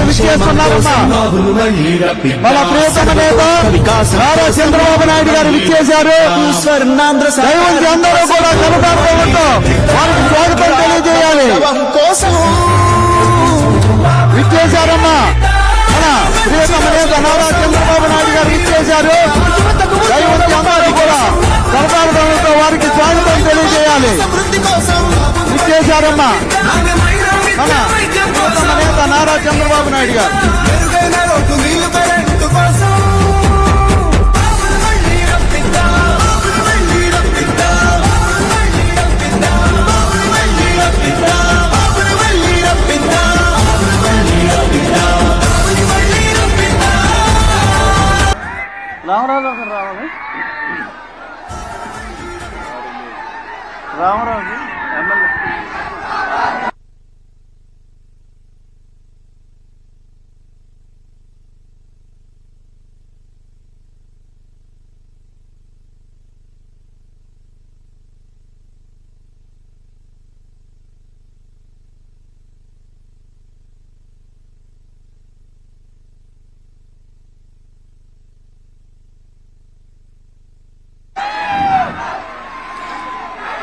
విచ్చేస్తున్నారమ్మా. మన ప్రియతమ నేత నారా చంద్రబాబు నాయుడు గారు విచ్చేశారు. దైవంజీ అందరూ కూడా కనుపార్పడంతో వారికి స్వాగతం తెలియజేయాలి. విచ్చేశారమ్మా. మన ప్రియతమ నేత నారా చంద్రబాబు నాయుడు గారు విచ్చేశారు. దైవంజీ అందరూ కూడా కనుపార్పడంతో వారికి స్వాగతం తెలియజేయాలి. విచ్చేశారమ్మా. మన ప్రియతమ నేత నారా చంద్రబాబు నాయుడు గారు. రామరాజు ఒకరు రావాలి. రామరాజు ఎమ్మెల్యే.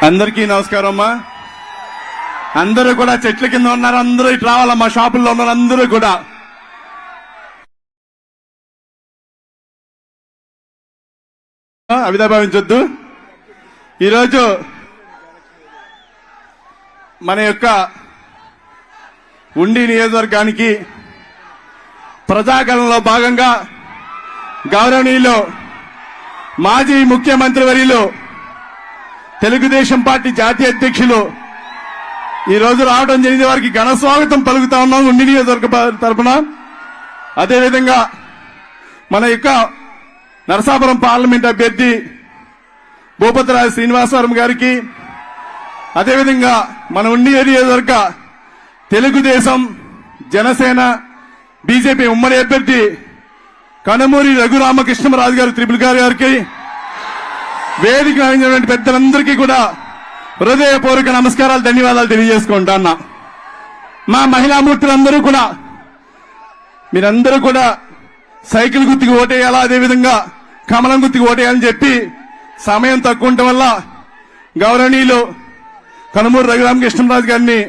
అందరికీ నమస్కారం అమ్మా. అందరూ కూడా చెట్ల కింద ఉన్నారు. అందరూ ఇటు రావాలమ్మా. షాపుల్లో ఉన్నారు అందరూ కూడా. అవిధాభావించొద్దు. ఈరోజు మన యొక్క ఉండి నియోజకవర్గానికి ప్రజాకరణలో భాగంగా గౌరవనీయులు మాజీ ముఖ్యమంత్రి వర్యులు తెలుగుదేశం పార్టీ జాతీయ అధ్యక్షులు ఈ రోజు రావడం జరిగింది. వారికి ఘన స్వాగతం పలుకుతా ఉన్నాం ఉండి నియోజకవర్గ తరఫున. అదేవిధంగా మన యొక్క నరసాపురం పార్లమెంట్ అభ్యర్థి భూపతిరాజు శ్రీనివాసవరం గారికి, అదేవిధంగా మన ఉండి నియోజకవర్గ తెలుగుదేశం జనసేన బీజేపీ ఉమ్మడి అభ్యర్థి కనుమూరి రఘురామకృష్ణరాజు గారు త్రిపుల్ గారికి, వేదిక అయినటువంటి పెద్దలందరికీ కూడా హృదయపూర్వక నమస్కారాలు, ధన్యవాదాలు తెలియజేసుకుంటున్నా. మా మహిళామూర్తులందరూ కూడా మీరందరూ కూడా సైకిల్ గుర్తుకు ఓటేయాలా, అదేవిధంగా కమలం గుర్తుకు ఓటేయాలని చెప్పి సమయం తక్కువ ఉండటం వల్ల గౌరవనీయులు కనుమూరి రఘురామకృష్ణరాజు గారిని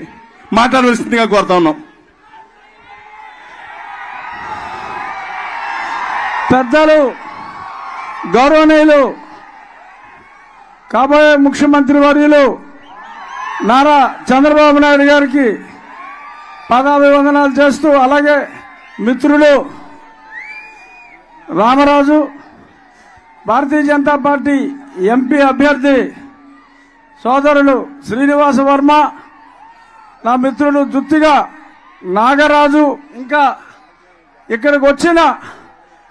మాట్లాడవలసిందిగా కోరుతా ఉన్నాం. పెద్దలు గౌరవనీయులు కాబోయే ముఖ్యమంత్రి వర్యులు నారా చంద్రబాబు నాయుడు గారికి పాదాభివందనాలు చేస్తూ, అలాగే మిత్రులు రామరాజు, భారతీయ జనతా పార్టీ ఎంపీ అభ్యర్థి సోదరులు శ్రీనివాస వర్మ, నా మిత్రులు జుత్తిగా నాగరాజు, ఇంకా ఇక్కడికి వచ్చిన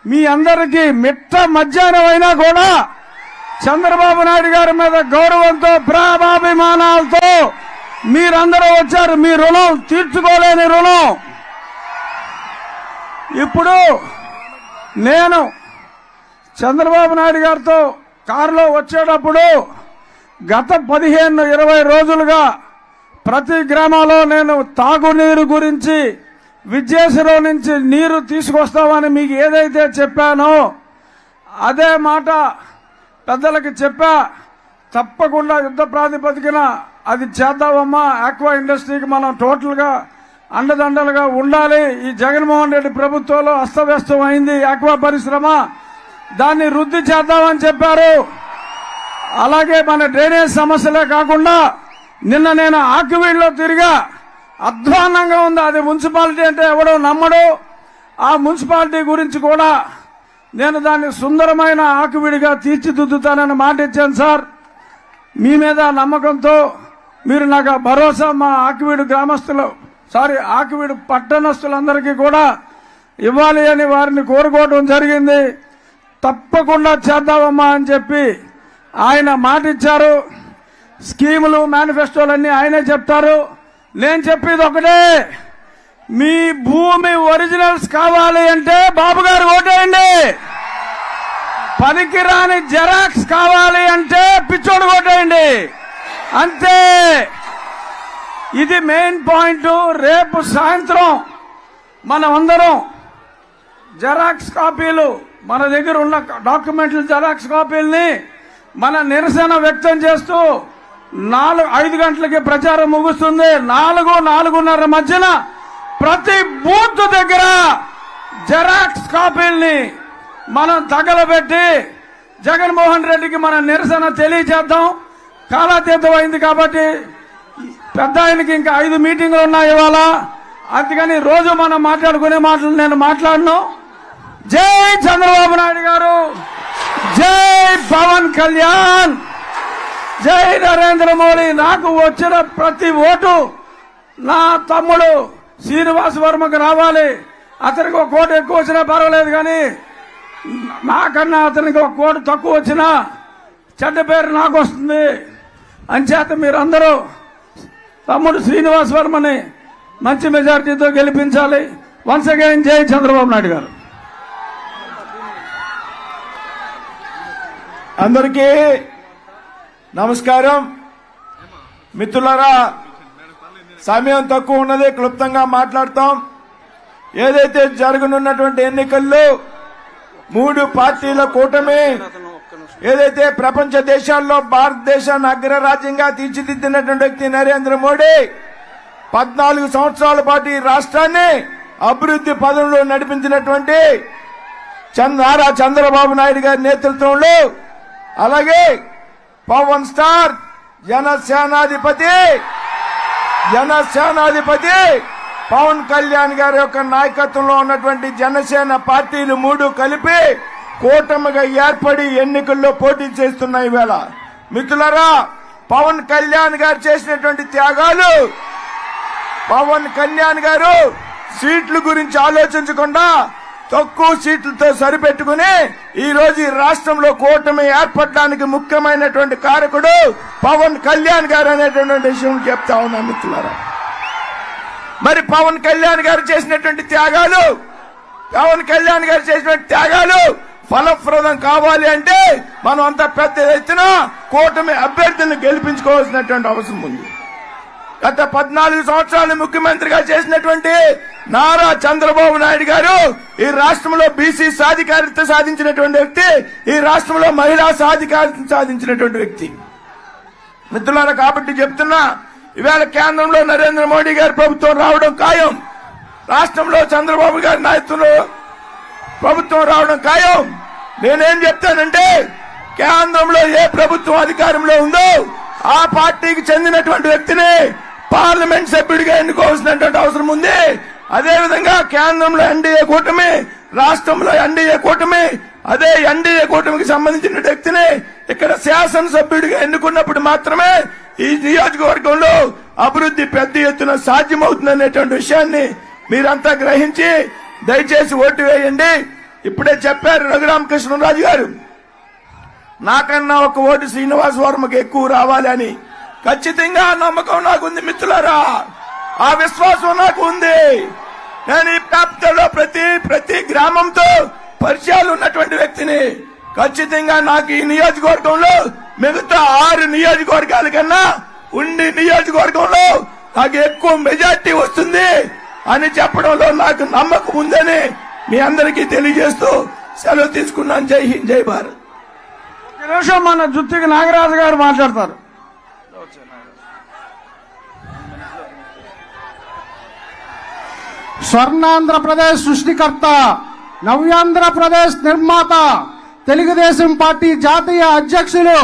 మీ అందరికీ మిట్ట మధ్యాహ్నం అయినా కూడా చంద్రబాబు నాయుడు గారి మీద గౌరవంతో ప్రేమాభిమానాలతో మీరందరూ వచ్చారు. మీ రుణం తీర్చుకోలేని రుణం. ఇప్పుడు నేను చంద్రబాబు నాయుడు గారితో కారులో వచ్చేటప్పుడు గత 15-20 రోజులుగా ప్రతి గ్రామంలో నేను తాగునీరు గురించి, విద్యాసరం నుంచి నీరు తీసుకొస్తామని మీకు ఏదైతే చెప్పానో అదే మాట పెద్దలకి చెప్పా. తప్పకుండా యుద్ధ ప్రాతిపదికన అది చేద్దామమ్మా. ఆక్వా ఇండస్ట్రీకి మనం టోటల్ గా అండదండలుగా ఉండాలి. ఈ జగన్మోహన్ రెడ్డి ప్రభుత్వంలో అస్తవ్యస్తం అయింది ఆక్వా పరిశ్రమ, దాన్ని వృద్ధి చేద్దామని చెప్పారు. అలాగే మన డ్రైనేజ్ సమస్యలే కాకుండా నిన్న నేను ఆకివీడులో తిరిగా, అధ్వాన్నంగా ఉంది. అది మున్సిపాలిటీ అంటే ఎవడో నమ్మడు. ఆ మున్సిపాలిటీ గురించి కూడా నేను దాన్ని సుందరమైన ఆకువిడిగా తీర్చిదిద్దుతానని మాట ఇచ్చాను సార్. మీ మీద నమ్మకంతో మీరు నాకు భరోసా, మా ఆకివీడు గ్రామస్తులు ఆకివీడు పట్టణస్తులందరికీ కూడా ఇవ్వాలి అని వారిని కోరుకోవడం జరిగింది. తప్పకుండా చేద్దామమ్మా అని చెప్పి ఆయన మాట ఇచ్చారు. స్కీములు, మేనిఫెస్టోలన్నీ ఆయనే చెప్తారు. నేను చెప్పేది ఒకటే, మీ భూమి ఒరిజినల్స్ కావాలి అంటే బాబు గారు ఓటేయండి. పనికిరాని జెరాక్స్ కావాలి అంటే పిచ్చోడు ఓటేయండి. అంతే. ఇది మెయిన్ పాయింట్. రేపు సాయంత్రం మనం అందరం జెరాక్స్ కాపీలు, మన దగ్గర ఉన్న డాక్యుమెంట్లు జెరాక్స్ కాపీల్ని మన నిరసన వ్యక్తం చేస్తూ 5 గంటలకి ప్రచారం ముగుస్తుంది. 4-4:30 మధ్యన ప్రతి బూత్ దగ్గర జెరాక్స్ కాపీల్ని మనం తగలబెట్టి జగన్మోహన్ రెడ్డికి మన నిరసన తెలియజేద్దాం. కాలాతీతం అయింది కాబట్టి పెద్ద ఆయనకి ఇంకా 5 మీటింగులు ఉన్నాయి ఇవాళ. అందుకని రోజు మనం మాట్లాడుకునే మాటలు నేను మాట్లాడను. జై చంద్రబాబు నాయుడు గారు, జై పవన్ కళ్యాణ్, జై నరేంద్ర మోడీ. నాకు వచ్చిన ప్రతి ఓటు నా తమ్ముడు శ్రీనివాస్ వర్మకు రావాలి. అతనికి ఒక కోటు ఎక్కువ వచ్చినా పర్వాలేదు, కానీ నాకన్నా అతనికి ఒక కోటు తక్కువ వచ్చినా చెడ్డ పేరు నాకు వస్తుంది. అంచేత మీరందరూ తమ్ముడు శ్రీనివాస్ వర్మని మంచి మెజారిటీతో గెలిపించాలి. వన్స్ అగైన్ జై చంద్రబాబు నాయుడు గారు. అందరికీ నమస్కారం. మిత్రులారా, సమయం తక్కువ ఉన్నది, క్లుప్తంగా మాట్లాడతాం. ఏదైతే జరగనున్నటువంటి ఎన్నికల్లో 3 పార్టీల కూటమి ఏదైతే ప్రపంచ దేశాల్లో భారతదేశాన్ని అగ్రరాజ్యంగా తీర్చిదిద్దినటువంటి వ్యక్తి నరేంద్ర మోడీ 14 సంవత్సరాల పాటు ఈ రాష్ట్రాన్ని అభివృద్ధి పదంలో నడిపించినటువంటి నారా చంద్రబాబు నాయుడు గారి నేతృత్వంలో, అలాగే పవన్ స్టార్ జనసేనాధిపతి పవన్ కళ్యాణ్ గారి యొక్క నాయకత్వంలో ఉన్నటువంటి జనసేన పార్టీలు 3 కలిపి కూటమిగా ఏర్పడి ఎన్నికల్లో పోటీ చేస్తున్నాయి. ఈవేళ మిత్రులారా, పవన్ కళ్యాణ్ గారు చేసినటువంటి త్యాగాలు, పవన్ కళ్యాణ్ గారు సీట్ల గురించి ఆలోచించకుండా తక్కువ సీట్లతో సరిపెట్టుకుని ఈ రోజు ఈ రాష్ట్రంలో కూటమి ఏర్పడడానికి ముఖ్యమైనటువంటి కారకుడు పవన్ కళ్యాణ్ గారు అనేటువంటి విషయం చెప్తా ఉన్నా మిత్రులారా. మరి పవన్ కళ్యాణ్ గారు చేసినటువంటి త్యాగాలు ఫలప్రదం కావాలి అంటే మనం అంత పెద్ద ఎత్తున కూటమి అభ్యర్థులను గెలిపించుకోవాల్సినటువంటి అవసరం ఉంది. గత 14 సంవత్సరాలు ముఖ్యమంత్రిగా చేసినటువంటి నారా చంద్రబాబు నాయుడు గారు ఈ రాష్ట్రంలో బీసీ సాధికారిత సాధించినటువంటి వ్యక్తి, ఈ రాష్ట్రంలో మహిళా సాధికారిత సాధించినటువంటి వ్యక్తి మిత్రులారా. కాబట్టి చెప్తున్నా, ఇవాళ కేంద్రంలో నరేంద్ర మోడీ గారి ప్రభుత్వం రావడం ఖాయం, రాష్ట్రంలో చంద్రబాబు గారి నాయకత్వంలో ప్రభుత్వం రావడం ఖాయం. నేనేం చెప్తానంటే, కేంద్రంలో ఏ ప్రభుత్వం అధికారంలో ఉందో ఆ పార్టీకి చెందినటువంటి వ్యక్తిని పార్లమెంట్ సభ్యుడిగా ఎన్నుకోవాల్సినటువంటి అవసరం ఉంది. అదేవిధంగా కేంద్రంలో ఎన్డీఏ కూటమి, రాష్ట్రంలో ఎన్డీఏ కూటమి, అదే ఎన్డీఏ కూటమికి సంబంధించిన వ్యక్తిని ఇక్కడ శాసనసభ్యుడిగా ఎన్నుకున్నప్పుడు మాత్రమే ఈ నియోజకవర్గంలో అభివృద్ధి పెద్ద ఎత్తున సాధ్యమవుతుందనేటువంటి విషయాన్ని మీరంతా గ్రహించి దయచేసి ఓటు వేయండి. ఇప్పుడే చెప్పారు రఘురామకృష్ణరాజు గారు, నాకన్నా ఒక ఓటు శ్రీనివాస్ వర్మకి ఎక్కువ రావాలి అని. ఖచ్చితంగా నమ్మకం నాకుంది మిత్రులారా, ఆ విశ్వాసం నాకు ఉంది. నేను ఈ ప్రాంతంలో ప్రతి గ్రామంతో పరిచయాలు ఉన్నటువంటి వ్యక్తిని. ఖచ్చితంగా నాకు ఈ నియోజకవర్గంలో మిగతా 6 నియోజకవర్గాల కన్నా ఉండి నియోజకవర్గంలో నాకు ఎక్కువ మెజార్టీ వస్తుంది అని చెప్పడంలో నాకు నమ్మకం ఉందని మీ అందరికీ తెలియజేస్తూ సెలవు తీసుకున్నాను. జై హింద్, జై భారత్. ఒక నిమిషం మన జుత్తికి నాగరాజు గారు మాట్లాడతారు. స్వర్ణాంధ్రప్రదేశ్ సృష్టికర్త, నవ్యాంధ్రప్రదేశ్ నిర్మాత, తెలుగుదేశం పార్టీ జాతీయ అధ్యక్షులు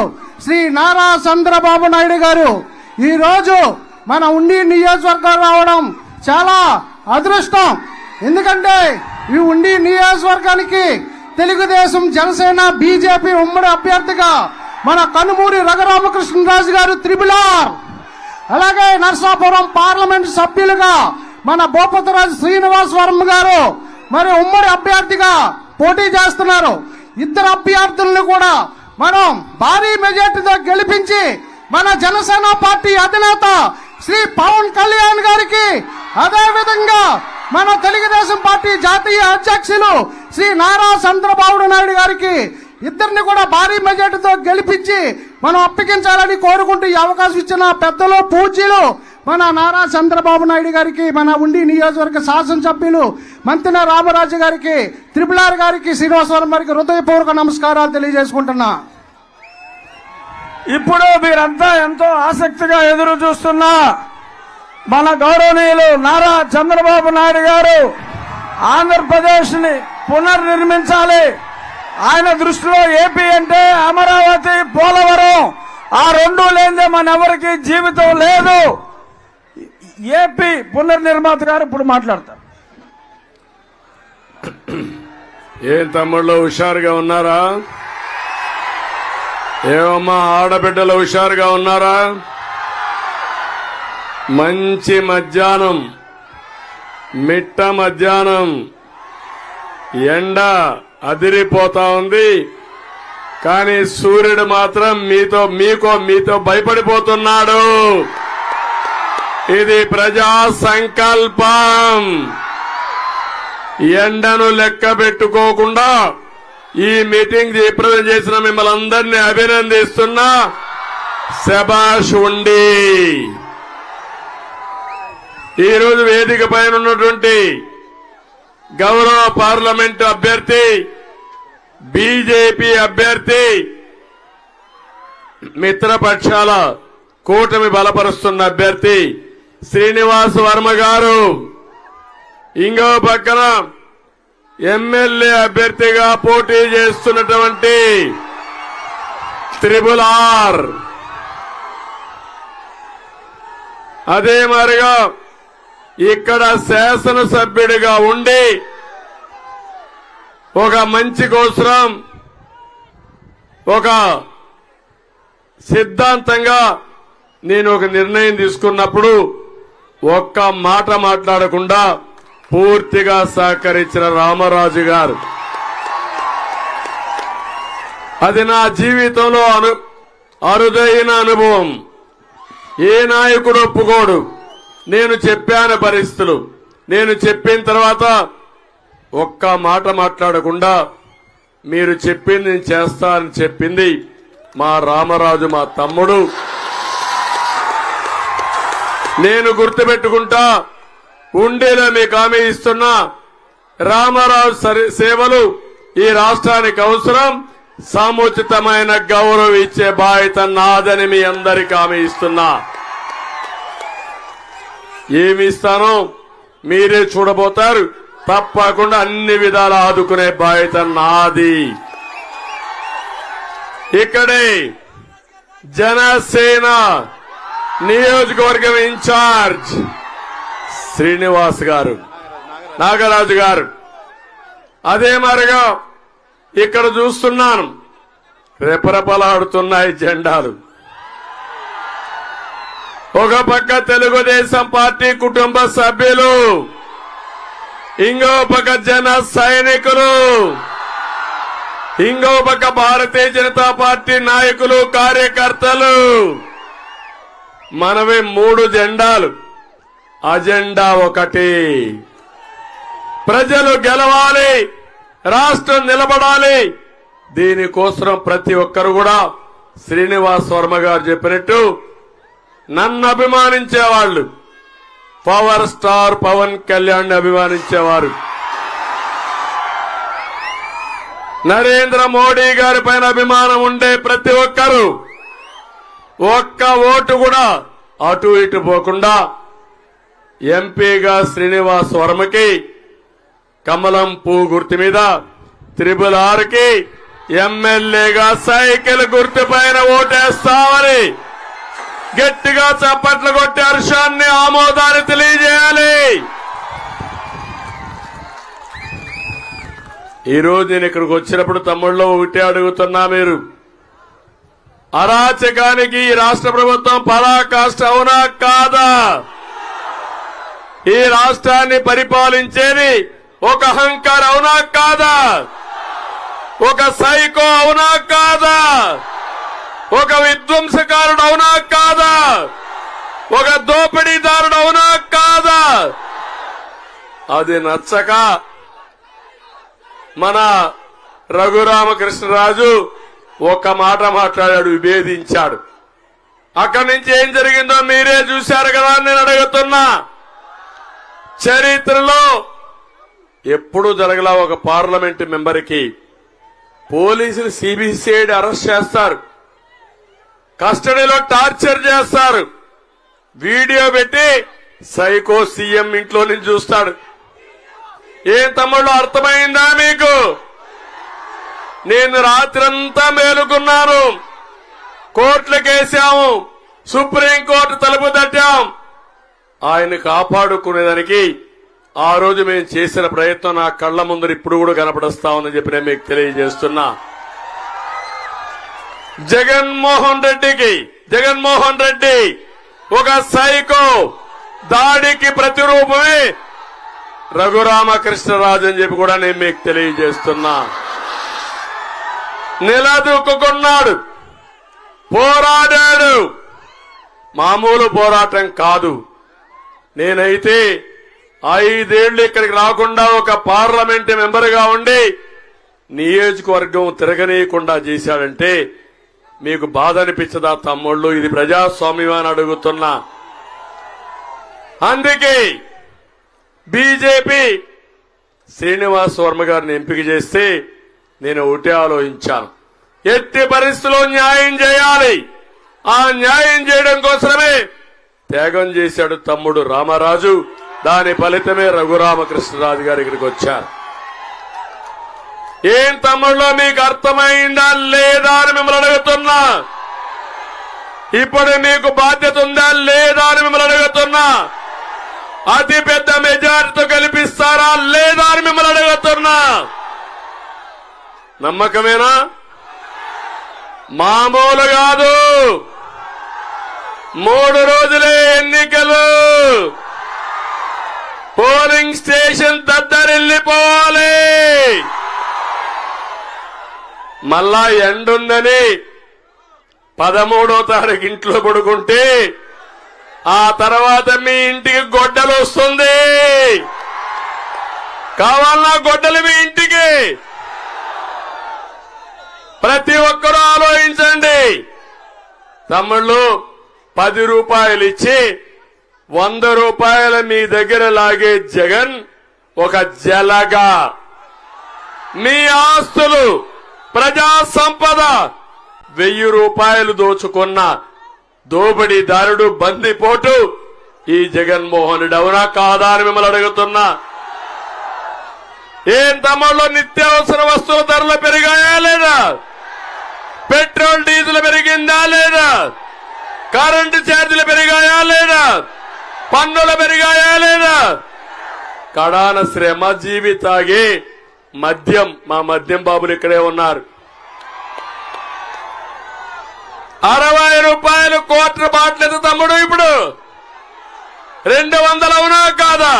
శ్రీ నారా చంద్రబాబు నాయుడు గారు ఈ రోజు మన ఉండి నియోజకవర్గం రావడం చాలా అదృష్టం. ఎందుకంటే ఈ ఉండి నియోజకవర్గానికి తెలుగుదేశం, జనసేన, బీజేపీ ఉమ్మడి అభ్యర్థిగా మన కనుమూరి రఘురామకృష్ణరాజు గారు త్రిపులార్, అలాగే నర్సాపురం పార్లమెంట్ సభ్యులుగా మన భూపతిరాజు శ్రీనివాస్ వర్మ గారు మరి ఉమ్మడి అభ్యర్థిగా పోటీ చేస్తున్నారు. 2 అభ్యర్థులను కూడా మనం భారీ మెజార్టీతో గెలిపించి మన జనసేన పార్టీ అధినేత శ్రీ పవన్ కళ్యాణ్ గారికి, అదేవిధంగా మన తెలుగుదేశం పార్టీ జాతీయ అధ్యక్షులు శ్రీ నారా చంద్రబాబు నాయుడు గారికి ఇద్దరిని కూడా భారీ మెజార్టీతో గెలిపించి మనం అప్పగించాలని కోరుకుంటూ ఈ అవకాశం ఇచ్చిన పెద్దలు, పూజ్యులు మన నారా చంద్రబాబు నాయుడు గారికి, మన ఉండి నియోజకవర్గ శాసనసభ్యులు మంతెన రామరాజు గారికి, త్రిపుల్ గారికి, శ్రీనివాసవరం గారికి హృదయపూర్వక నమస్కారాలు తెలియజేసుకుంటున్నా. ఇప్పుడు మీరంతా ఎంతో ఆసక్తిగా ఎదురు చూస్తున్న మన గౌరవనీయులు నారా చంద్రబాబు నాయుడు గారు ఆంధ్రప్రదేశ్ ని పునర్నిర్మించాలి. ఆయన దృష్టిలో ఏపీ అంటే అమరావతి, పోలవరం, ఆ రెండు లేదే మనెవరికి జీవితం లేదు. ఏపీ పునర్నిర్మాత గారు ఇప్పుడు మాట్లాడతారు. ఏం తమ్ముళ్ళు హుషారుగా ఉన్నారా? ఏమమ్మా ఆడబిడ్డలు హుషారుగా ఉన్నారా? మంచి మధ్యాహ్నం, మిట్ట మధ్యాహ్నం, ఎండ అదిరిపోతా ఉంది. కానీ సూర్యుడు మాత్రం మీతో భయపడిపోతున్నాడు. ఇది ప్రజా సంకల్పం. ఎండను లెక్క పెట్టుకోకుండా ఈ మీటింగ్ జయప్రదం చేసిన మిమ్మల్ని అందరినీ అభినందిస్తున్నా. శభాష్ ఉండి. ఈరోజు వేదిక పైన ఉన్నటువంటి గౌరవ పార్లమెంటు అభ్యర్థి, బీజేపీ అభ్యర్థి, మిత్రపక్షాల కూటమి బలపరుస్తున్న అభ్యర్థి శ్రీనివాస్ వర్మ గారు, ఇంకో పక్కన ఎమ్మెల్యే అభ్యర్థిగా పోటీ చేస్తున్నటువంటి త్రిపుల్ ఆర్, అదే మాదిరిగా ఇక్కడ శాసనసభ్యుడిగా ఉండి ఒక మంచి కోసం ఒక సిద్ధాంతంగా నేను ఒక నిర్ణయం తీసుకున్నప్పుడు ఒక్క మాట మాట్లాడకుండా పూర్తిగా సహకరించిన రామరాజు గారు, అది నా జీవితంలో అరుదైన అనుభవం. ఏ నాయకుడు ఒప్పుకోడు. నేను చెప్పాను పరిస్థితులు, నేను చెప్పిన తర్వాత ఒక్క మాట మాట్లాడకుండా మీరు చెప్పింది నేను చేస్తా అని చెప్పింది మా రామరాజు, మా తమ్ముడు. నేను గుర్తుపెట్టుకుంటా. ఉండేలా మీకు హామీ ఇస్తున్నా, రామరాజు సేవలు ఈ రాష్ట్రానికి అవసరం. సముచితమైన గౌరవం ఇచ్చే బాధ్యత నాదని మీ అందరికీ హామీ ఇస్తున్నా. ఏమి ఇస్తానో మీరే చూడబోతారు. తప్పకుండా అన్ని విధాలు ఆదుకునే బాధ్యత నాది. ఇక్కడే జనసేన నియోజకవర్గం ఇన్ఛార్జ్ శ్రీనివాస్ గారు, నాగరాజు గారు, అదే మరిగా ఇక్కడ చూస్తున్నాను రెపరెపలాడుతున్నాయి జెండాలు. ఒక పక్క తెలుగుదేశం పార్టీ కుటుంబ సభ్యులు, ఇంకో పక్క జన సైనికులు, ఇంకో పక్క భారతీయ జనతా పార్టీ నాయకులు, కార్యకర్తలు. మనవి 3 జెండాలు, అజెండా ఒకటి. ప్రజలు గెలవాలి, రాష్ట్రం నిలబడాలి. దీనికోసం ప్రతి ఒక్కరు కూడా శ్రీనివాస్ వర్మ గారు చెప్పినట్టు నన్ను అభిమానించేవాళ్లు, పవర్ స్టార్ పవన్ కళ్యాణ్ అభిమానించేవారు, నరేంద్ర మోడీ గారి పైన అభిమానం ఉండే ప్రతి ఒక్కరు ఒక్క ఓటు కూడా అటు ఇటు పోకుండా ఎంపీగా శ్రీనివాస్ వర్మకి కమలం పువ్వు గుర్తు మీద, త్రిపుల్ ఆర్కి ఎమ్మెల్యేగా సైకిల్ గుర్తు పైన ఓటేస్తామని గట్టిగా చప్పట్లు కొట్టి హర్షాన్ని, ఆమోదాన్ని తెలియజేయాలి. ఈరోజు నేను ఇక్కడికి వచ్చినప్పుడు తమ్ముళ్ళు ఒకటే అడుగుతున్నా, మీరు అరాచకానికి ఈ రాష్ట్ర ప్రభుత్వం పరాకాష్ట అవునా కాదా? ఈ రాష్ట్రాన్ని పరిపాలించేది ఒక అహంకార అవునా కాదా? ఒక సైకో అవునా కాదా? ఒక విధ్వంసకారుడు అవునా కాదా? ఒక దోపిడీదారుడు అవునా కాదా? అది నచ్చక మన రఘురామకృష్ణరాజు ఒక మాట మాట్లాడాడు, విభేదించాడు. అక్కడి నుంచి ఏం జరిగిందో మీరే చూశారు కదా అని నేను అడుగుతున్నా. చరిత్రలో ఎప్పుడూ జరగలా ఒక పార్లమెంట్ మెంబర్కి పోలీసులు సిబిసిఐడి అరెస్ట్ చేస్తారు, కస్టడీలో టార్చర్ చేస్తారు, వీడియో పెట్టి సైకో సీఎం ఇంట్లో నుంచి చూస్తాడు. ఏం తమ్ముళ్ళు అర్థమైందా మీకు? నేను రాత్రంతా మేలుకున్నాను, కోర్టులకేసాము, సుప్రీంకోర్టు తలుపు తట్టాం. ఆయన కాపాడుకునేదానికి ఆ రోజు మేము చేసిన ప్రయత్నం నా కళ్ల ముందర ఇప్పుడు కూడా కనపడస్తా ఉందని చెప్పి నేను మీకు తెలియజేస్తున్నా. జగన్మోహన్ రెడ్డి ఒక సైకో, దాడికి ప్రతిరూపమే రఘురామకృష్ణరాజు అని చెప్పి కూడా నేను మీకు తెలియజేస్తున్నా. నిలదొక్కున్నాడు, పోరాడాడు, మామూలు పోరాటం కాదు. నేనైతే 5 ఏళ్లు ఇక్కడికి రాకుండా ఒక పార్లమెంట్ మెంబర్గా ఉండి నియోజకవర్గం తిరగనీయకుండా చేశాడంటే మీకు బాధ అనిపించదా తమ్ముళ్ళు? ఇది ప్రజాస్వామ్యం అని అడుగుతున్నా. అందుకే బీజేపీ శ్రీనివాస్ వర్మ గారిని ఎంపిక చేస్తే నేను ఒకటే ఆలోచించాను, ఎట్టి పరిస్థితుల్లో న్యాయం చేయాలి. ఆ న్యాయం చేయడం కోసమే త్యాగం చేశాడు తమ్ముడు రామరాజు. దాని ఫలితమే రఘురామకృష్ణరాజు గారు ఇక్కడికి వచ్చారు. ఏం తమ్ముళ్ళో మీకు అర్థమైందా లేదా అని మిమ్మల్ని అడుగుతున్నా. ఇప్పుడు మీకు బాధ్యత ఉందా లేదా అని మిమ్మల్ని అడుగుతున్నా. అతి పెద్ద మెజారిటీతో గెలిపిస్తారా లేదా అని మిమ్మల్ని అడుగుతున్నా. నమ్మకమేనా? మామూలు కాదు. 3 రోజులే ఎన్నికలు, పోలింగ్ స్టేషన్ దద్దరిల్లిపోవాలి. మళ్ళా ఎండుందని 13వ తారీఖు ఇంట్లో పడుకుంటే ఆ తర్వాత మీ ఇంటికి గొడ్డలు వస్తుంది. కావాలన్నా గొడ్డలు మీ ఇంటికి. ప్రతి ఒక్కరూ ఆలోచించండి. తమ్ముళ్ళు 10 రూపాయలు ఇచ్చి 100 రూపాయలు మీ దగ్గర లాగే జగన్ ఒక జలగా మీ ఆస్తులు, ప్రజా సంపద 1000 రూపాయలు దోచుకున్న దోపిడీదారుడు, బందిపోటు ఈ జగన్మోహన్ రెడ్డి. అవునా కాదా అని మిమ్మల్ని అడుగుతున్నా. ఏం తమ్ముళ్ళు నిత్యావసర వస్తువుల ధరలు పెరిగాయా లేదా? పెట్రోల్ డీజిల్ పెరిగిందా లేదా? కరెంటు ఛార్జీలు పెరిగాయా లేదా? పన్నులు పెరిగాయా లేదా? కడాన శ్రమ జీవి తాగి మద్యం, మా మద్యం బాబులు ఇక్కడే ఉన్నారు, 60 రూపాయలు క్వార్టర్ బాటిల్ ఎంత తమ్ముడు? ఇప్పుడు 200 అవునా కాదా?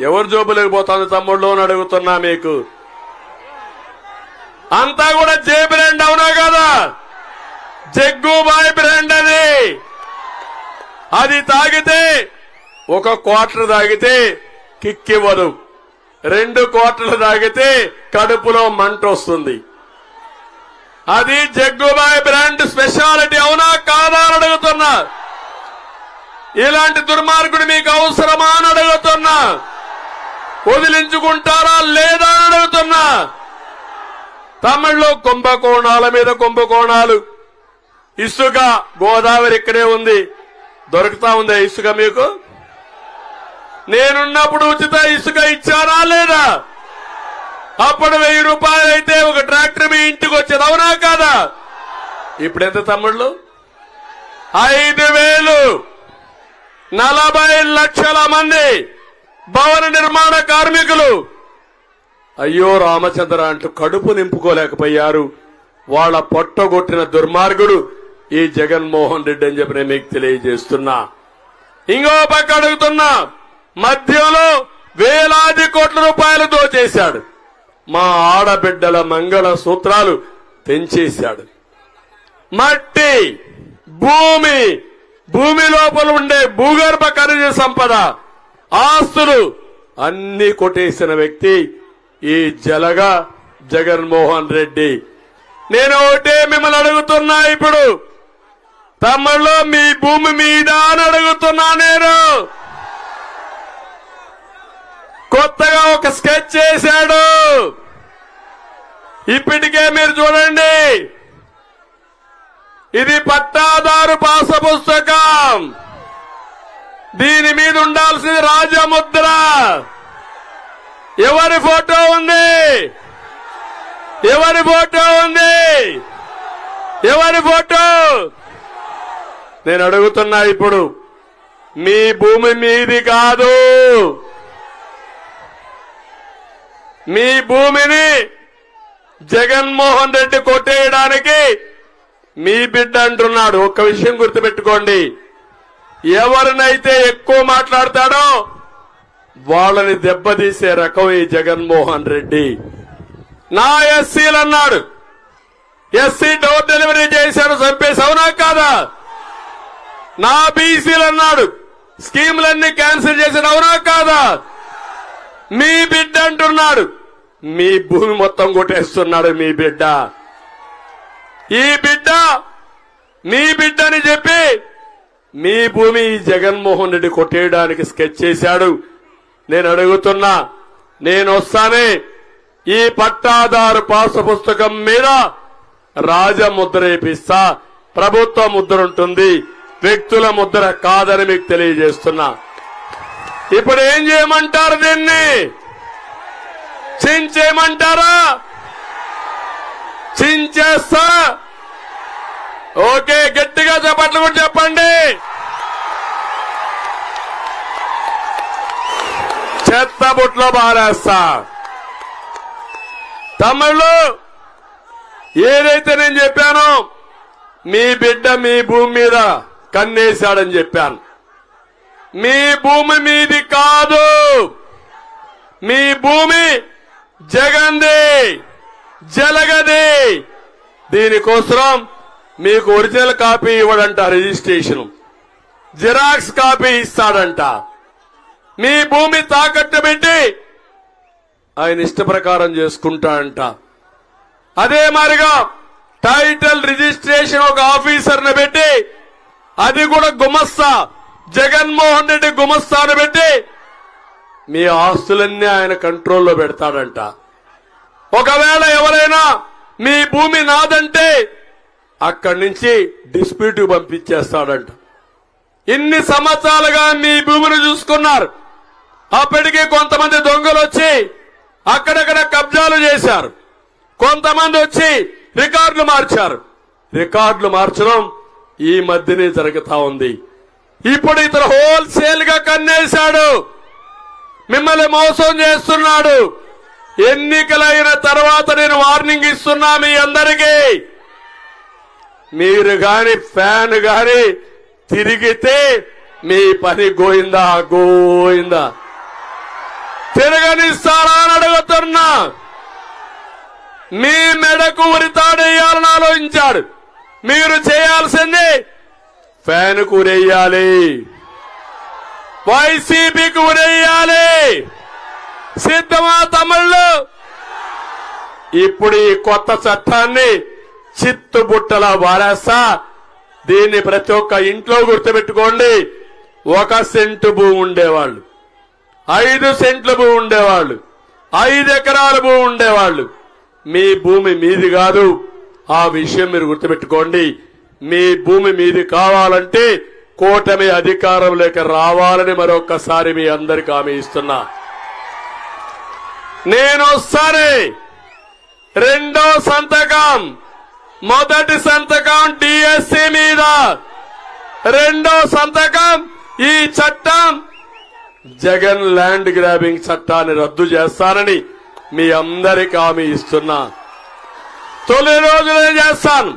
ఎవరు జోబులకు పోతుంది తమ్ముళ్ళు అని అడుగుతున్నా మీకు. అంతా కూడా జే బ్రాండ్ అవునా కాదా? జగ్గుబాయ్ బ్రాండ్ అది తాగితే 1 క్వార్టర్ తాగితే కిక్కివ్వదు, 2 క్వార్టర్లు తాగితే కడుపులో మంట వస్తుంది. అది జగ్గుబాయ్ బ్రాండ్ స్పెషాలిటీ. అవునా కాదా అని అడుగుతున్నా. ఇలాంటి దుర్మార్గుడు మీకు అవసరమా అని అడుగుతున్నా. వదిలించుకుంటారా లేదా అని అడుగుతున్నా. తమిళ్లో కుంభకోణాల మీద కుంభకోణాలు. ఇసుక గోదావరి ఇక్కడే ఉంది, దొరుకుతా ఉందా ఇసుక మీకు? నేనున్నప్పుడు ఉచిత ఇసుక ఇచ్చారా లేదా? అప్పుడు 1000 రూపాయలు అయితే ఒక ట్రాక్టర్ మీ ఇంటికి వచ్చేది. అవునా కాదా? ఇప్పుడు ఎంత తమ్ముళ్ళు? 5000. 40 లక్షల మంది భవన నిర్మాణ కార్మికులు అయ్యో రామచంద్ర అంటూ కడుపు నింపుకోలేకపోయారు. వాళ్ళ పొట్టగొట్టిన దుర్మార్గుడు ఈ జగన్మోహన్ రెడ్డి అని చెప్పి నేను మీకు తెలియజేస్తున్నా. ఇంకో పక్క అడుగుతున్నా, మధ్యలో వేలాది కోట్ల రూపాయలు దోచేశాడు. మా ఆడబిడ్డల మంగళ సూత్రాలు తెంచేశాడు. మట్టి, భూమి లోపల ఉండే భూగర్భ ఖనిజ సంపద, ఆస్తులు అన్ని కొట్టేసిన వ్యక్తి ఈ జలగా జగన్మోహన్ రెడ్డి. నేను ఒకటే మిమ్మల్ని అడుగుతున్నా, ఇప్పుడు తమ్ముళ్ళు మీ భూమి మీద అని అడుగుతున్నా నేను. కొత్తగా ఒక స్కెచ్ చేశాడు. ఇప్పటికే మీరు చూడండి, ఇది పట్టాదారు పాస పుస్తకం. దీని మీద ఉండాల్సింది రాజముద్ర. ఎవరి ఫోటో ఉంది? ఎవరి ఫోటో ఉంది? ఎవరి ఫోటో? నేను అడుగుతున్నా ఇప్పుడు, మీ భూమి మీది కాదు. మీ భూమిని జగన్మోహన్ రెడ్డి కొట్టేయడానికి మీ బిడ్డ అంటున్నాడు. ఒక్క విషయం గుర్తుపెట్టుకోండి, ఎవరినైతే ఎక్కువ మాట్లాడతాడో వాళ్ళని దెబ్బతీసే రకం ఈ జగన్మోహన్ రెడ్డి. నా ఎస్సీలు అన్నాడు, ఎస్సీ డోర్ డెలివరీ చేశారు, చంపేసి, అవునా కాదా? నా బీసీలు అన్నాడు, స్కీములన్నీ క్యాన్సిల్ చేశాడు, అవునా కాదా? మీ బిడ్డ అంటున్నాడు, మీ భూమి మొత్తం కొట్టేస్తున్నాడు మీ బిడ్డ. ఈ బిడ్డ మీ బిడ్డని చెప్పి మీ భూమి జగన్మోహన్ రెడ్డి కొట్టేయడానికి స్కెచ్ చేశాడు. నేను అడుగుతున్నా, నేను వస్తానే ఈ పట్టాదారు పాస పుస్తకం మీద రాజముద్ర వేపిస్తా. ప్రభుత్వ ముద్ర ఉంటుంది, వ్యక్తుల ముద్ర కాదని మీకు తెలియజేస్తున్నా. ఇప్పుడు ఏం చేయమంటారు? దీన్ని చించేయమంటారా? చించేస్తా. ఓకే, గట్టిగా చెప్పట్లు కూడా చెప్పండి. చెత్త బుట్లో బారేస్తా. తమ్ముళ్ళు, ఏదైతే నేను చెప్పానో మీ బిడ్డ మీ భూమి మీద కన్నేశాడని చెప్పాను. మీ భూమి మీది కాదు, మీ భూమి జగన్ది, జలగది. దీనికోసం మీకు ఒరిజినల్ కాపీ ఇవ్వడంట, రిజిస్ట్రేషన్ జిరాక్స్ కాపీ ఇస్తాడంట. మీ భూమి తాకట్టు పెట్టి ఆయన ఇష్ట ప్రకారం చేసుకుంటాడంట. అదే మాదిరిగా టైటిల్ రిజిస్ట్రేషన్ ఒక ఆఫీసర్ని పెట్టి, అది కూడా గుమస్తా, జగన్మోహన్ రెడ్డి గుమస్తాను పెట్టి మీ ఆస్తులన్నీ ఆయన కంట్రోల్లో పెడతాడంట. ఒకవేళ ఎవరైనా మీ భూమి నాదంటే అక్కడి నుంచి డిస్ప్యూట్ పంపించేస్తాడంట. ఇన్ని సంవత్సరాలుగా మీ భూమిని చూసుకున్నారు. అప్పటికే కొంతమంది దొంగలు వచ్చి అక్కడక్కడ కబ్జాలు చేశారు. కొంతమంది వచ్చి రికార్డులు మార్చారు. రికార్డులు మార్చడం ఈ మధ్యనే జరుగుతా ఉంది. ఇప్పుడు ఇతను హోల్సేల్ గా కన్నేశాడు, మిమ్మల్ని మోసం చేస్తున్నాడు. ఎన్నికలైన తర్వాత నేను వార్నింగ్ ఇస్తున్నా మీ అందరికీ, మీరు గాని ఫ్యాన్ గాని తిరిగితే మీ పని గోయిందా గోయిందా. తిరగనిస్తారా అని అడుగుతున్నా. మీ మెడకు ఉరితాడేయాలని ఆలోచించాడు. మీరు చేయాల్సింది ఫ్యాన్కు ఉరేయాలి, వైసీపీకి ఉరేయాలి. సిద్ధమా తమిళ్ళు? ఇప్పుడు ఈ కొత్త చట్టాన్ని చిత్తుబుట్టలా వారేస్తా. దీన్ని ప్రతి ఒక్క ఇంట్లో గుర్తుపెట్టుకోండి. 1 సెంటు భూమి ఉండేవాళ్ళు, 5 సెంట్ల భూమి ఉండేవాళ్ళు, 5 ఎకరాల భూమి ఉండేవాళ్ళు. మీ భూమి మీది కాదు, ఆ విషయం మీరు గుర్తుపెట్టుకోండి. మీ భూమి మీది కావాలంటే కూటమి అధికారంలోకి రావాలని మరొక్కసారి మీ అందరికీ హామీ ఇస్తున్నా. నేను వస్తానే. రెండో సంతకం, మొదటి సంతకం డిఎస్సి మీద, రెండో సంతకం ఈ చట్టం జగన్ ల్యాండ్ గ్రాబింగ్ చట్టాన్ని రద్దు చేస్తానని మీ అందరికీ హామీ ఇస్తున్నా. తొలి రోజునే చేస్తాను.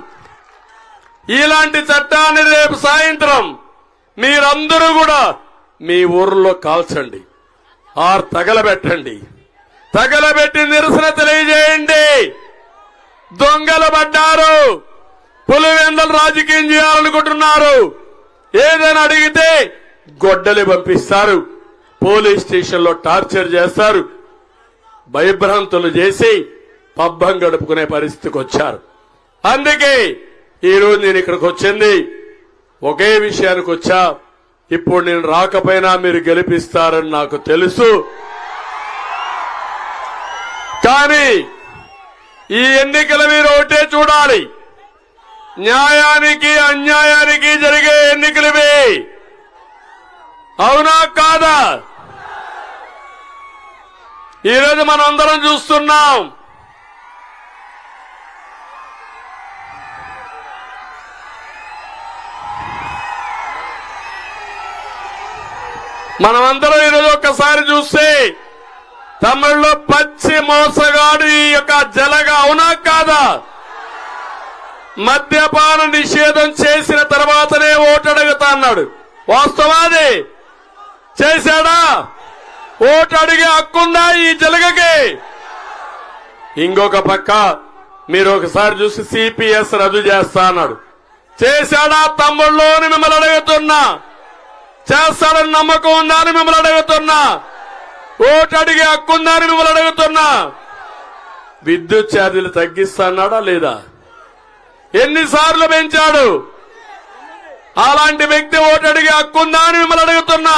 ఇలాంటి చట్టాన్ని రేపు సాయంత్రం మీరందరూ కూడా మీ ఊర్లో కాల్చండి, ఆర్ తగలబెట్టండి. తగలబెట్టి నిరసన తెలియజేయండి. దొంగలు పడ్డారు, పులివెందలు రాజకీయం చేయాలనుకుంటున్నారు. ఏదైనా అడిగితే గొడ్డలి పంపిస్తారు, పోలీస్ స్టేషన్లో టార్చర్ చేస్తారు, భయభ్రాంతులు చేసి పబ్బం గడుపుకునే పరిస్థితికి వచ్చారు. అందుకే ఈరోజు నేను ఇక్కడికి వచ్చింది ఒకే విషయానికి వచ్చా. ఇప్పుడు నేను రాకపోయినా మీరు గెలిపిస్తారని నాకు తెలుసు. కానీ ఈ ఎన్నికలు మీరు ఒకటే చూడాలి, న్యాయానికి అన్యాయానికి జరిగే ఎన్నికలివి. అవునా కాదా? ఈరోజు మనం అందరం చూస్తున్నాం. మనమందరం ఈరోజు ఒక్కసారి చూస్తే తమిళలో పచ్చి మోసగాడు ఈ యొక్క జలగా. అవునా కాదా? మద్యపాన నిషేధం చేసిన తర్వాతనే ఓటు అడుగుతా అన్నాడు. వాస్తవాది చేశాడా? ఓటు అడిగే హక్కుందా ఈ జలగకి? ఇంకొక పక్క మీరు ఒకసారి చూసి సిపిఎస్ రద్దు చేస్తా అన్నాడు. చేశాడా తమ్ముళ్ళు అని మిమ్మల్ని అడుగుతున్నా. చేస్తాడని నమ్మకం ఉందా అని మిమ్మల్ని అడుగుతున్నా. ఓటు అడిగే హక్కుందా అని మిమ్మల్ని అడుగుతున్నా. విద్యుత్ ఛార్జీలు తగ్గిస్తా అన్నాడా లేదా? ఎన్నిసార్లు పెంచాడు? అలాంటి వ్యక్తి ఓటు అడిగే హక్కుందా అని మిమ్మల్ని అడుగుతున్నా.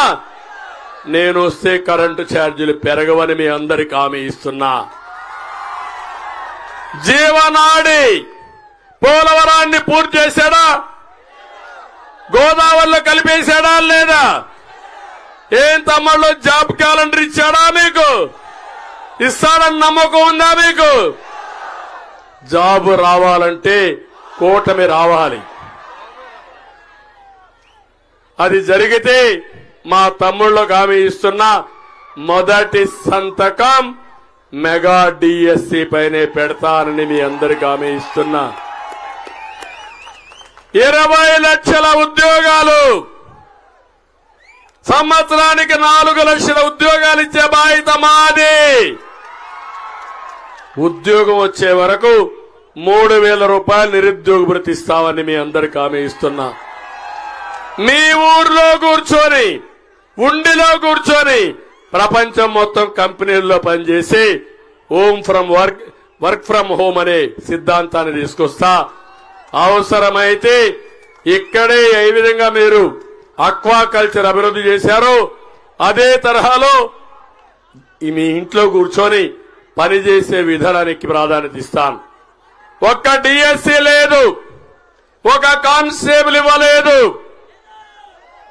నేను వస్తే కరెంటు ఛార్జీలు పెరగవని మీ అందరికి హామీ ఇస్తున్నా. జీవనాడి పోలవరాన్ని పూర్తి చేశాడా? గోదావరిలో కలిపేశాడా లేదా? ఏం తమ్ముళ్ళు జాబ్ క్యాలెండర్ ఇచ్చాడా మీకు? ఇస్తాడని నమ్మకం ఉందా మీకు? జాబు రావాలంటే కూటమి రావాలి. అది జరిగితే మా తమ్ముళ్ళకు హామీ ఇస్తున్నా, మొదటి సంతకం మెగా డిఎస్సి పైనే పెడతానని మీ అందరికి హామీ ఇస్తున్నా. 20 లక్షల ఉద్యోగాలు, సంవత్సరానికి 4 లక్షల ఉద్యోగాలు ఇచ్చే బాధ్యత మాది. ఉద్యోగం వచ్చే వరకు 3,000 రూపాయలు నిరుద్యోగ భృతి ఇస్తామని మీ అందరికి హామీ ఇస్తున్నా. మీ ఊర్లో కూర్చొని, ఉండిలో కూర్చొని ప్రపంచం మొత్తం కంపెనీల్లో పనిచేసి వర్క్ ఫ్రం హోమ్ అనే సిద్ధాంతాన్ని తీసుకొస్తా. అవసరమైతే ఇక్కడే ఏ విధంగా మీరు అక్వాకల్చర్ అభివృద్ధి చేశారో అదే తరహాలో మీ ఇంట్లో కూర్చొని పనిచేసే విధానానికి ప్రాధాన్యత ఇస్తాను. ఒక్క డిఎస్సీ లేదు, ఒక కానిస్టేబుల్ ఇవ్వలేదు.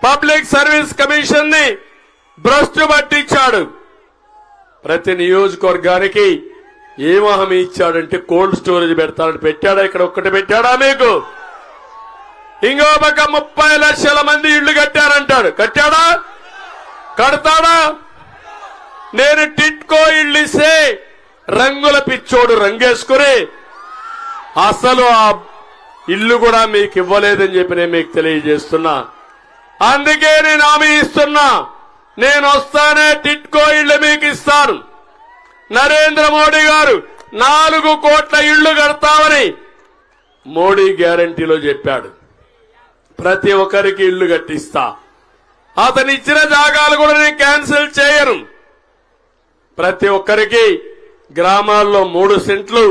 పబ్లిక్ సర్వీస్ కమిషన్ ని భ్రష్టు పట్టించాడు. ప్రతి నియోజకవర్గానికి ఏం హామీ ఇచ్చాడంటే కోల్డ్ స్టోరేజ్ పెడతాడని పెట్టాడా? ఇక్కడ ఒక్కటి పెట్టాడా మీకు? ఇంకో పక్క 30 లక్షల మంది ఇళ్లు కట్టారంటాడు. కట్టాడా? కడతాడా? నేను టిట్కో ఇళ్లు ఇస్తే రంగుల పిచ్చోడు రంగేసుకుని అసలు ఆ ఇల్లు కూడా మీకు ఇవ్వలేదని చెప్పి నేను మీకు తెలియజేస్తున్నా. అందుకే నేను హామీ ఇస్తున్నా, నేను వస్తానే టిట్కో ఇళ్లు మీకు ఇస్తాను. నరేంద్ర మోడీ గారు 4 కోట్ల ఇళ్లు కడతామని మోడీ గ్యారంటీలో చెప్పాడు. ప్రతి ఒక్కరికి ఇళ్లు కట్టిస్తా. అతను ఇచ్చిన జాగాలు కూడా నేను క్యాన్సిల్ చేయను. ప్రతి ఒక్కరికి గ్రామాల్లో 3 సెంట్లు,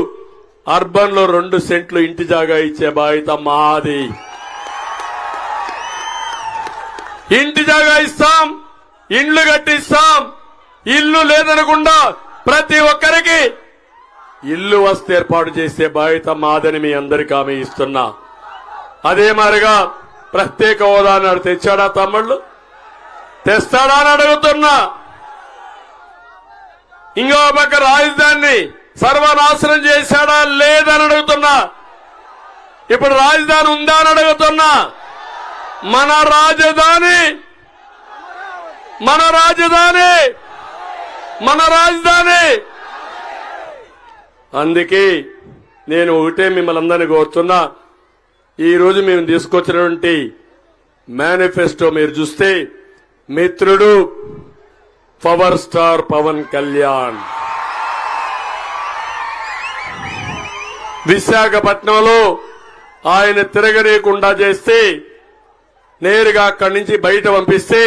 అర్బన్ లో 2 సెంట్లు ఇంటి జాగా ఇచ్చే బాధ్యత మాది. ఇంటి జాగా ఇస్తాం, ఇండ్లు కట్టిస్తాం. ఇల్లు లేదనకుండా ప్రతి ఒక్కరికి ఇల్లు వస్తే ఏర్పాటు చేసే బాధ్యత మాదని మీ అందరికీ హామీ ఇస్తున్నా. అదే మాదిరిగా ప్రత్యేక హోదా నాడు తెచ్చాడా తమ్ముళ్ళు? తెస్తాడా అని అడుగుతున్నా. ఇంకో పక్క రాజధానిని సర్వనాశనం చేశాడా లేదని అడుగుతున్నా. ఇప్పుడు రాజధాని ఉందా అని అడుగుతున్నా. మన రాజధాని మన రాజధాని మన రాజధాని. అందుకే నేను ఒకటే మిమ్మల్ని అందరినీ కోరుతున్నా, ఈ రోజు మేము తీసుకొచ్చినటువంటి మేనిఫెస్టో మీరు చూస్తే మిత్రుడు పవర్ స్టార్ పవన్ కళ్యాణ్ విశాఖపట్నంలో ఆయన తిరగలేకుండా చేస్తే, నేరుగా అక్కడి నుంచి బయట పంపిస్తే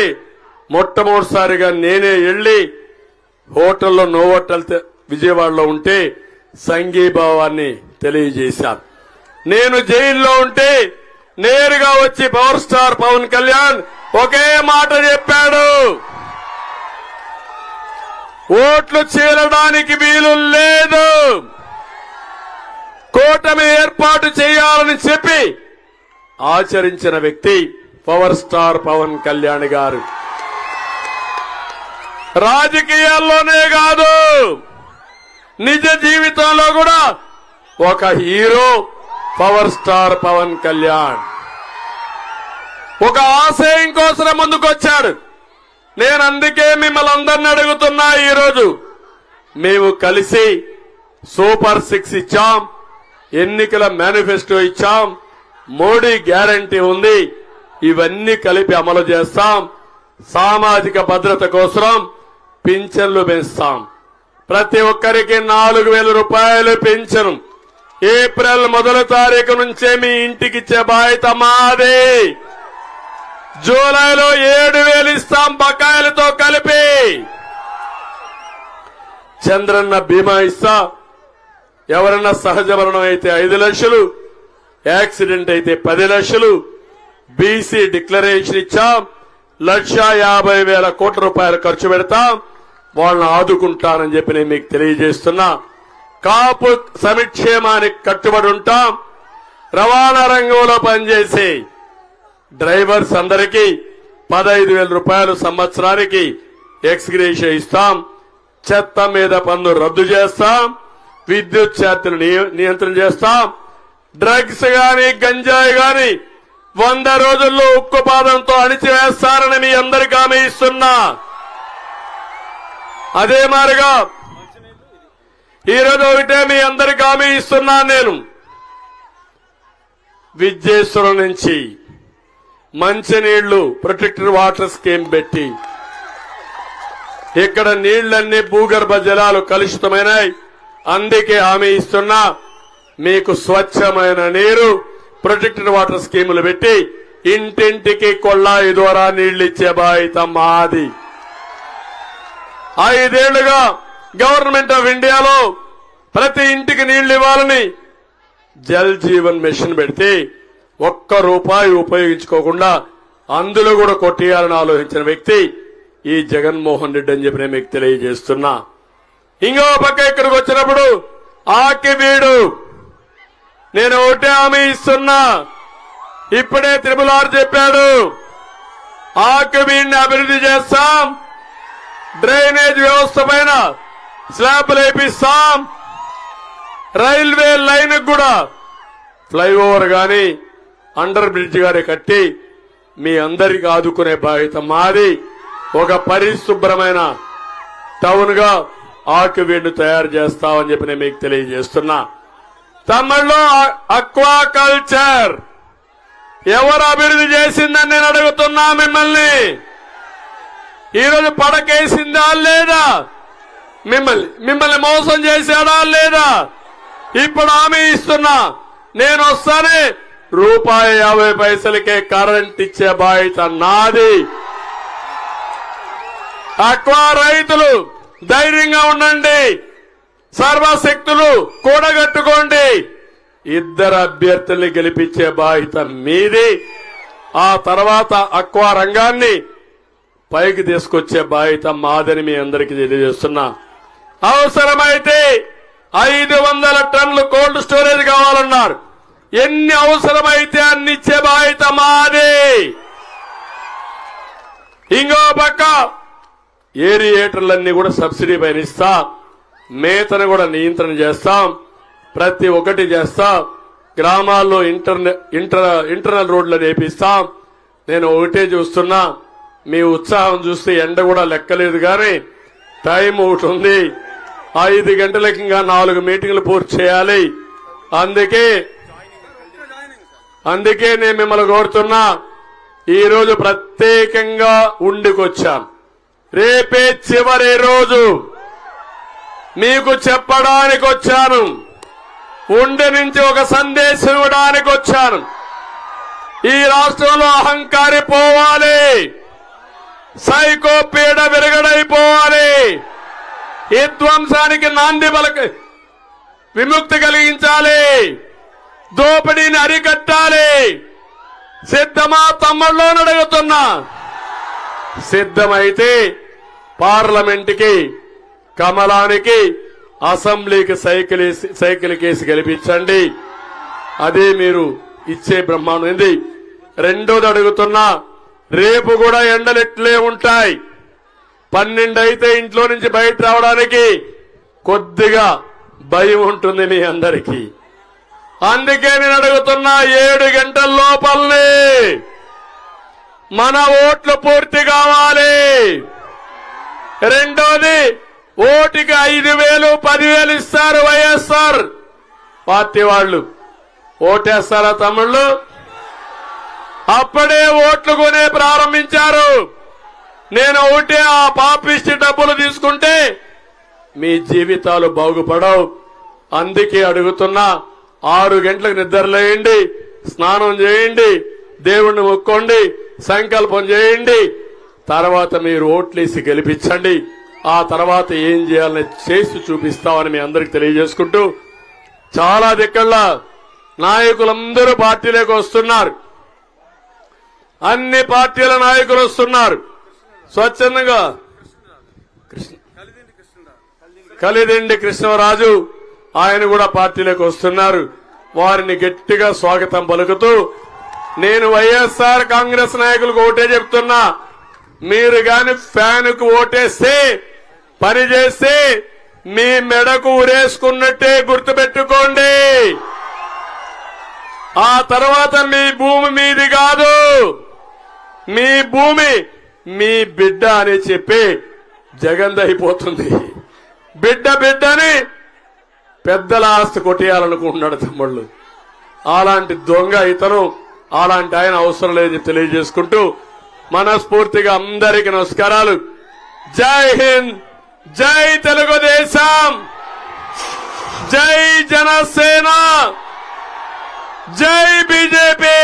మొట్టమొదటిసారిగా నేనే వెళ్లి హోటల్లో నోవోటల్ విజయవాడలో ఉంటే సంఘీభావాన్ని తెలియజేశాను. నేను జైల్లో ఉంటే నేరుగా వచ్చి పవర్ స్టార్ పవన్ కళ్యాణ్ ఒకే మాట చెప్పాడు, ఓట్లు చీలడానికి వీలు లేదు, కూటమి ఏర్పాటు చేయాలని చెప్పి ఆచరించిన వ్యక్తి పవర్ స్టార్ పవన్ కళ్యాణ్ గారు. రాజకీయాల్లోనే కాదు, నిజ జీవితంలో కూడా ఒక hero power star Pawan Kalyan. ఒక ఆశయం కోసం ముందుకొచ్చాడు. నేను అందుకే మిమ్మల్ని అందరిని అడుగుతున్నా, ఈరోజు మేము కలిసి సూపర్ 6 ఇచ్చాం, ఎన్నికల మేనిఫెస్టో ఇచ్చాం, మోడీ గ్యారంటీ ఉంది, ఇవన్నీ కలిపి అమలు చేస్తాం. సామాజిక భద్రత కోసం పింఛన్లు పెంచుతాం. ప్రతి ఒక్కరికి 4,000 రూపాయలు పెన్షన్ ఏప్రిల్ 1వ తారీఖు నుంచే మీ ఇంటికి ఇచ్చే బాధ్యత మాదే. జూలైలో 7,000 ఇస్తాం బకాయిలతో కలిపి. చంద్రన్న బీమా ఇస్తా, ఎవరన్నా సహజ మరణం అయితే 5 లక్షలు, యాక్సిడెంట్ అయితే 10 లక్షలు, బీసీ డిక్లరేషన్ ఇచ్చాం, 1,50,000 కోట్ల రూపాయలు ఖర్చు పెడతాం, వాళ్ళని ఆదుకుంటానని చెప్పి నేను మీకు తెలియజేస్తున్నా. కాపు సంక్షేమానికి కట్టుబడి ఉంటాం. రవాణా రంగంలో పనిచేసే డ్రైవర్స్ అందరికీ 15,000 రూపాయలు సంవత్సరానికి ఎక్స్గ్రేషియా ఇస్తాం. చెత్త మీద పన్ను రద్దు చేస్తాం, విద్యుత్ ఛార్జీలు నియంత్రణ చేస్తాం. డ్రగ్స్ గాని గంజాయి గాని 100 రోజుల్లో ఉక్కుపాదంతో అణిచివేస్తారని మీ అందరికీ హామీ ఇస్తున్నా. అదే మాదిరిగా ఈరోజు ఒకటే మీ అందరికీ హామీ ఇస్తున్నా, నేను విద్యేశ్వరం నుంచి మంచినీళ్లు ప్రొటెక్టెడ్ వాటర్ స్కీమ్ పెట్టి ఇక్కడ నీళ్లన్నీ భూగర్భ జలాలు కలుషితమైనాయి. అందుకే హామీ ఇస్తున్నా, మీకు స్వచ్ఛమైన నీరు ప్రొటెక్టెడ్ వాటర్ స్కీములు పెట్టి ఇంటింటికి కొళ్ళాయి ద్వారా నీళ్లిచ్చే బాధ్యత మాది. 5 ఏళ్లుగా గవర్నమెంట్ ఆఫ్ ఇండియాలో ప్రతి ఇంటికి నీళ్లు ఇవ్వాలని జల్ జీవన్ మిషన్ పెడితే ఒక్క రూపాయి ఉపయోగించుకోకుండా అందులో కూడా కొట్టేయాలని ఆలోచించిన వ్యక్తి ఈ జగన్మోహన్ రెడ్డి అని చెప్పి నేను మీకు తెలియజేస్తున్నా. ఇంకో పక్క ఇక్కడికి వచ్చినప్పుడు ఆకి వీడు నేను ఒకటే హామీ ఇస్తున్నా, ఇప్పుడే త్రిపులార్ చెప్పాడు, ఆకి వీడిని అభివృద్ధి చేస్తాం, డ్రైనేజ్ వ్యవస్థ పైన స్లాబ్లు వేపిస్తాం, రైల్వే లైన్ కూడా ఫ్లైఓవర్ గాని అండర్ బ్రిడ్జ్ గాని కట్టి మీ అందరికీ ఆదుకునే బాధ్యత మాది. ఒక పరిశుభ్రమైన టౌన్ గా ఆకివీడ్ను తయారు చేస్తామని చెప్పి నేను మీకు తెలియజేస్తున్నా. తమిళలో అక్వాకల్చర్ ఎవరు అభివృద్ధి చేసిందని నేను అడుగుతున్నా మిమ్మల్ని. ఈరోజు పడకేసిందా లేదా? మిమ్మల్ని మోసం చేశాడా లేదా? ఇప్పుడు హామీ ఇస్తున్నా, నేను వస్తానే ₹50 కరెంట్ ఇచ్చే బాధ్యత నాది. అక్వా రైతులు ధైర్యంగా ఉండండి, సర్వశక్తులు కూడగట్టుకోండి, 2 అభ్యర్థుల్ని గెలిపించే బాధ్యత మీది. ఆ తర్వాత అక్వా రంగాన్ని పైకి తీసుకొచ్చే బాధ్యత మాదని మీ అందరికీ తెలియజేస్తున్నా. అవసరమైతే 500 టన్నులు కోల్డ్ స్టోరేజ్ కావాలన్నారు. ఎన్ని అవసరమైతే అన్ని ఇచ్చే బాధ్యత మాది. ఇంకో పక్క ఏరియేటర్లన్నీ కూడా సబ్సిడీ పైన ఇస్తా, మేతను కూడా నియంత్రణ చేస్తాం, ప్రతి ఒక్కటి చేస్తాం. గ్రామాల్లో ఇంటర్నల్ రోడ్లు వేపిస్తాం. నేను ఒకటే చూస్తున్నా, మీ ఉత్సాహం చూస్తే ఎండ కూడా లెక్కలేదు కానీ టైం ఒకటి ఉంది. 5 గంటలకి ఇంకా 4 మీటింగ్లు పూర్తి చేయాలి. అందుకే నేను మిమ్మల్ని కోరుతున్నా, ఈరోజు ప్రత్యేకంగా ఉండికొచ్చాను. రేపే చివరి రోజు, మీకు చెప్పడానికి వచ్చాను, ఉండి నుంచి ఒక సందేశం ఇవ్వడానికి వచ్చాను. ఈ రాష్ట్రంలో అహంకారి పోవాలి, సైకో పీడ విరగడైపోవాలి, విధ్వంసానికి నాంది విముక్తి కలిగించాలి, దోపిడీని అరికట్టాలి, సిద్ధమా తమ్ముళ్ళు అని అడుగుతున్నా. సిద్ధమైతే పార్లమెంటుకి, కమలానికి, అసెంబ్లీకి సైకిల్ కేసి గెలిపించండి. అదే మీరు ఇచ్చే బ్రహ్మాండం. రెండోది అడుగుతున్నా, రేపు కూడా ఎండలు ఎట్లే ఉంటాయి. 12 అయితే ఇంట్లో నుంచి బయట రావడానికి కొద్దిగా భయం ఉంటుంది మీ అందరికీ. అందుకే నేను అడుగుతున్నా, 7 గంటల లోపలనే మన ఓట్లు పూర్తి కావాలి. రెండోది, ఓటుకి 5,000, 10,000 ఇస్తారు వైఎస్ఆర్ పార్టీ వాళ్ళు. ఓటేస్తారా తమ్ముళ్ళు? అప్పుడే ఓట్లు కొనే ప్రారంభించారు. నేను ఒకటే, ఆ పాపిష్టి డబ్బులు తీసుకుంటే మీ జీవితాలు బాగుపడవు. అందుకే అడుగుతున్నా, 6 గంటలకు నిద్రలేయండి, స్నానం చేయండి, దేవుణ్ణి మొక్కోండి, సంకల్పం చేయండి. తర్వాత మీరు ఓట్లేసి గెలిపించండి. ఆ తర్వాత ఏం చేయాలని చేసి చూపిస్తామని మీ అందరికి తెలియజేసుకుంటూ, చాలా దిక్కల్లా నాయకులందరూ పార్టీలోకి వస్తున్నారు. అన్ని పార్టీల నాయకులు వస్తున్నారు స్వచ్ఛందంగా. కలిదిండి కృష్ణరాజు ఆయన కూడా పార్టీలోకి వస్తున్నారు. వారిని గట్టిగా స్వాగతం పలుకుతూ, నేను వైఎస్ఆర్ కాంగ్రెస్ నాయకులకు ఓటే చెప్తున్నా, మీరు గాని ఫ్యాన్కు ఓటేస్తే, పని చేస్తే మీ మెడకు ఉరేసుకున్నట్టే గుర్తుపెట్టుకోండి. ఆ తర్వాత మీ భూమి మీది కాదు, మీ భూమి మీ బిడ్డ అని చెప్పి జగందైపోతుంది. బిడ్డని పెద్దల ఆస్తి కొట్టేయాలనుకుంటున్నాడు తమ్ముళ్ళు. అలాంటి దొంగ ఇతను, అలాంటి ఆయన అవసరం లేదని తెలియజేసుకుంటూ మనస్ఫూర్తిగా అందరికీ నమస్కారాలు. జై హింద్, జై తెలుగుదేశం, జై జనసేన, జై బీజేపీ.